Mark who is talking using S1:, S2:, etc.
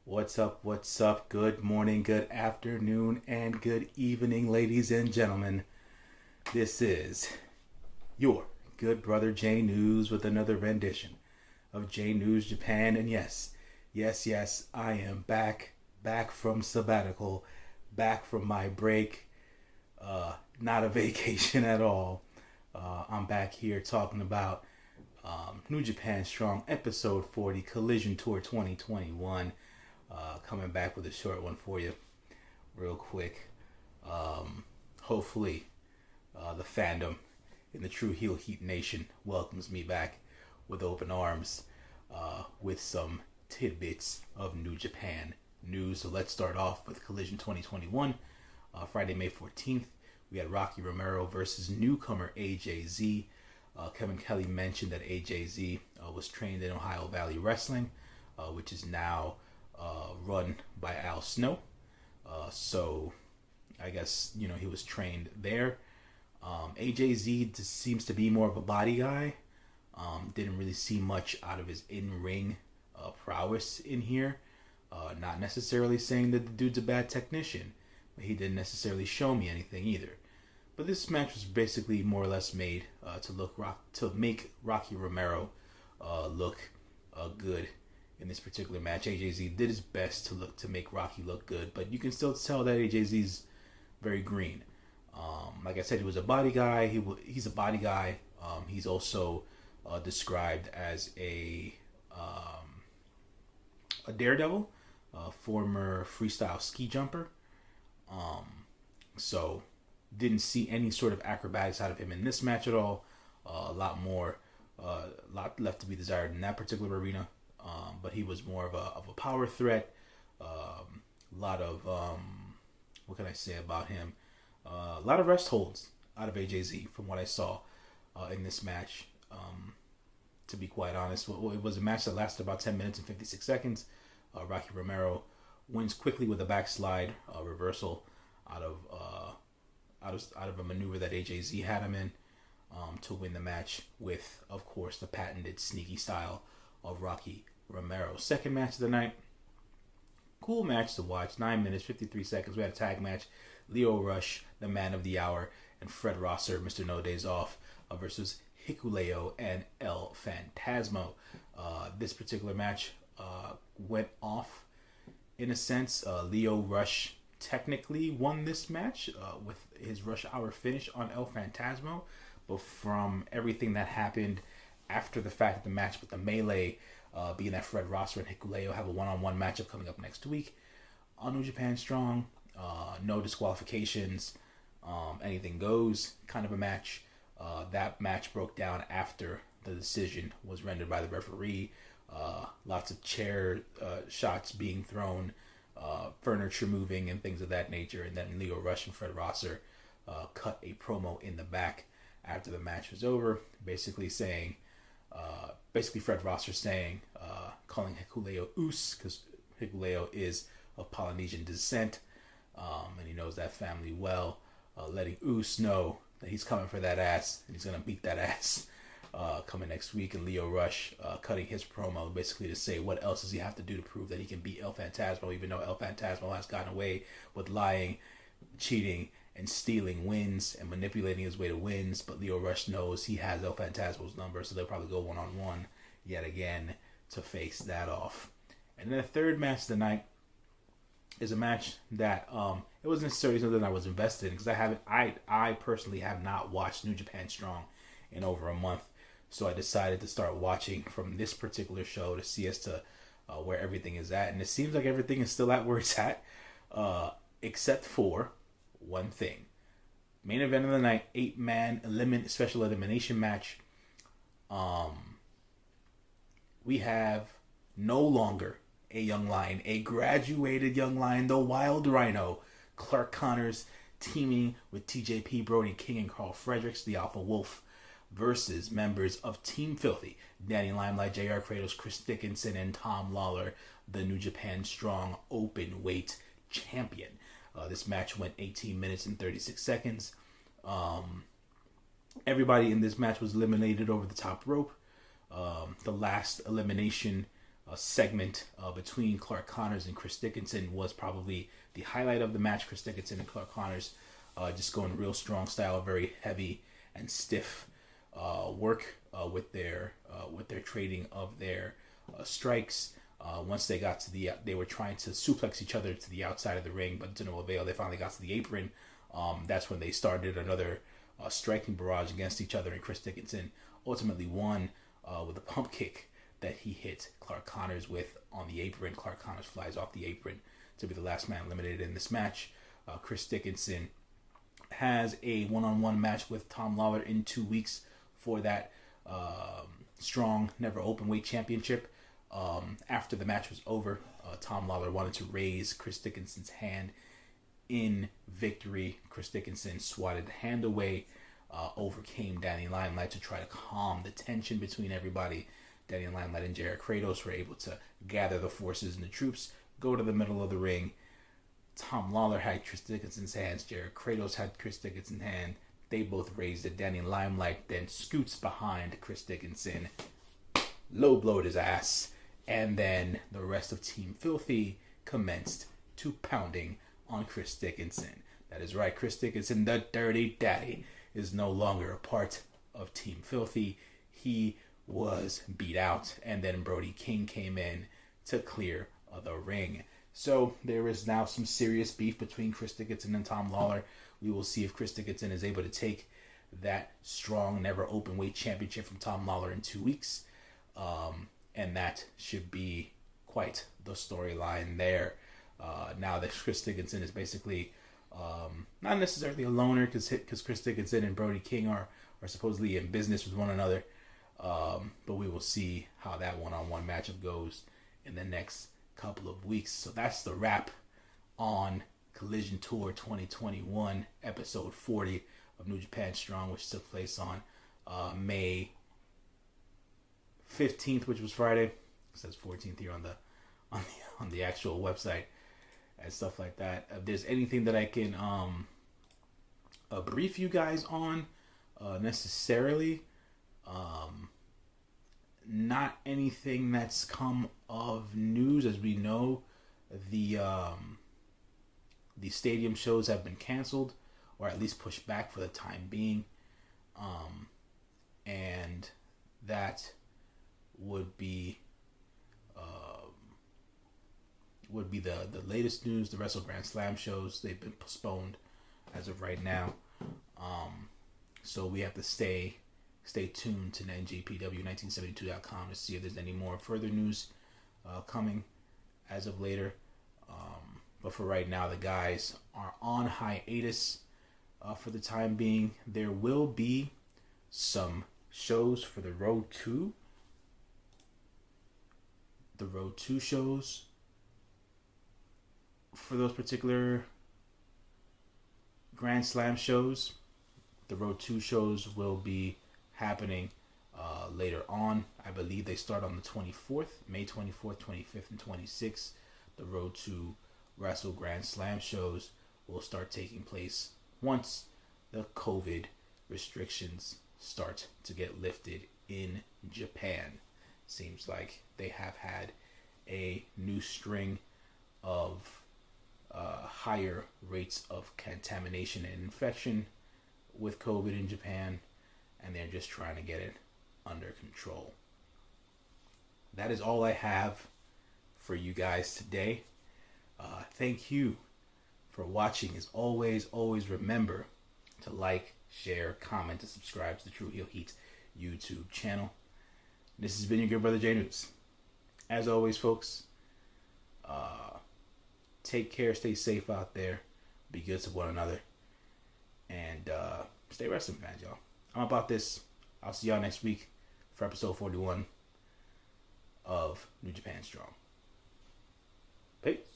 S1: What's up? What's up? Good morning, good afternoon, and good evening, ladies and gentlemen. This is your good brother J News with another rendition of J News Japan. And yes, I am back from sabbatical, back from my break. Not a vacation at all. I'm back here talking about New Japan Strong Episode 40 Collision Tour 2021. Coming back with a short one for you real quick. Hopefully the fandom in the True Heel Heat Nation welcomes me back with open arms with some tidbits of New Japan news. So let's start off with Collision 2021. Friday, May 14th, we had Rocky Romero versus newcomer AJZ. Kevin Kelly mentioned that AJZ was trained in Ohio Valley Wrestling, which is now run by Al Snow. So I guess, he was trained there. AJZ seems to be more of a body guy. Didn't really see much out of his in-ring prowess in here. Not necessarily saying that the dude's a bad technician, but he didn't necessarily show me anything either. But this match was basically more or less made to make Rocky Romero look good in this particular match. AJZ did his best to make Rocky look good, but you can still tell that AJZ's very green. Like I said, he was a body guy. He's a body guy. He's also described as a daredevil, former freestyle ski jumper. So didn't see any sort of acrobatics out of him in this match at all. A lot left to be desired in that particular arena. But he was more of a power threat. A lot of what can I say about him? A lot of rest holds out of AJZ from what I saw in this match. To be quite honest, it was a match that lasted about 10 minutes and 56 seconds. Rocky Romero wins quickly with a backslide reversal out of a maneuver that AJZ had him in to win the match with, of course, the patented sneaky style of Rocky Romero. Second match of the night. Cool match to watch. 9 minutes, 53 seconds. We had a tag match. Lio Rush, the man of the hour, and Fred Rosser, Mr. No Days Off, versus Hikuleo and El Fantasma. This particular match went off in a sense. Lio Rush technically won this match with his rush hour finish on El Fantasma, but from everything that happened after the fact of the match with the melee, being that Fred Rosser and Hikuleo have a one-on-one matchup coming up next week on New Japan Strong, no disqualifications, anything goes kind of a match. That match broke down after the decision was rendered by the referee. Lots of chair shots being thrown, furniture moving and things of that nature, and then Lio Rush and Fred Rosser cut a promo in the back after the match was over, basically Fred Rosser saying, calling Hikuleo Us, because Hikuleo is of Polynesian descent, and he knows that family well, letting Us know that he's coming for that ass, and he's going to beat that ass coming next week. And Lio Rush cutting his promo basically to say what else does he have to do to prove that he can beat El Fantasma, even though El Fantasma has gotten away with lying, cheating, and stealing wins and manipulating his way to wins. But Lio Rush knows he has El Fantasma's number, so they'll probably go one-on-one yet again to face that off. And then the third match of the night is a match that it wasn't necessarily something I was invested in, because I personally have not watched New Japan Strong in over a month. So I decided to start watching from this particular show to see as to where everything is at. And it seems like everything is still at where it's at, except for one thing. Main event of the night, 8-man special elimination match. We have no longer a young lion, a graduated young lion, the Wild Rhino, Clark Connors, teaming with TJP, Brody King, and Carl Fredericks, the Alpha Wolf, versus members of Team Filthy, Danny Limelight, JR Kratos, Chris Dickinson, and Tom Lawler, the New Japan Strong open weight champion. This match went 18 minutes and 36 seconds. Everybody in this match was eliminated over the top rope. The last elimination segment between Clark Connors and Chris Dickinson was probably the highlight of the match. Chris Dickinson and Clark Connors just going real strong style, very heavy and stiff work with their trading of their strikes. Once they got to they were trying to suplex each other to the outside of the ring, but to no avail. They finally got to the apron. That's when they started another striking barrage against each other, and Chris Dickinson ultimately won with a pump kick that he hit Clark Connors with on the apron. Clark Connors flies off the apron to be the last man eliminated in this match. Chris Dickinson has a one-on-one match with Tom Lawler in 2 weeks for that Strong Never Open Weight Championship. After the match was over, Tom Lawler wanted to raise Chris Dickinson's hand in victory. Chris Dickinson swatted the hand away, overcame Danny Limelight to try to calm the tension between everybody. Danny Limelight and Jared Kratos were able to gather the forces and the troops, go to the middle of the ring. Tom Lawler had Chris Dickinson's hands. Jared Kratos had Chris Dickinson's hand. They both raised it. Danny Limelight then scoots behind Chris Dickinson, low blowed his ass, and then the rest of Team Filthy commenced to pounding on Chris Dickinson. That is right, Chris Dickinson, the Dirty Daddy, is no longer a part of Team Filthy. He was beat out, and then Brody King came in to clear the ring. So there is now some serious beef between Chris Dickinson and Tom Lawler. We will see if Chris Dickinson is able to take that Strong Never Open Weight Championship from Tom Lawler in 2 weeks. And that should be quite the storyline there. Now that Chris Dickinson is basically not necessarily a loner, because Chris Dickinson and Brody King are supposedly in business with one another. But we will see how that one-on-one matchup goes in the next couple of weeks. So that's the wrap on Collision Tour 2021, episode 40 of New Japan Strong, which took place on May 15th, which was Friday. It says 14th here on the actual website and stuff like that. If there's anything that I can brief you guys on necessarily, not anything that's come of news. As we know, the stadium shows have been canceled, or at least pushed back for the time being, and that would be the latest news. The Wrestle Grand Slam shows, they've been postponed as of right now, so we have to stay tuned to NJPW1972.com to see if there's any more further news coming as of later. But for right now, the guys are on hiatus for the time being. There will be some shows for the Road 2. The Road 2 shows for those particular Grand Slam shows. The Road 2 shows will be happening later on. I believe they start on the 24th, May 24th, 25th, and 26th. The Road to Wrestle Grand Slam shows will start taking place once the COVID restrictions start to get lifted in Japan. Seems like they have had a new string of higher rates of contamination and infection with COVID in Japan, and they're just trying to get it under control. That is all I have for you guys today. Thank you for watching. As always remember to like, share, comment, and subscribe to the True Heel Heat YouTube channel. This has been your good brother Jay News. As always, folks, take care, stay safe out there, be good to one another, and stay wrestling fans, y'all. I'm about this. I'll see y'all next week for episode 41 of New Japan Strong. Peace.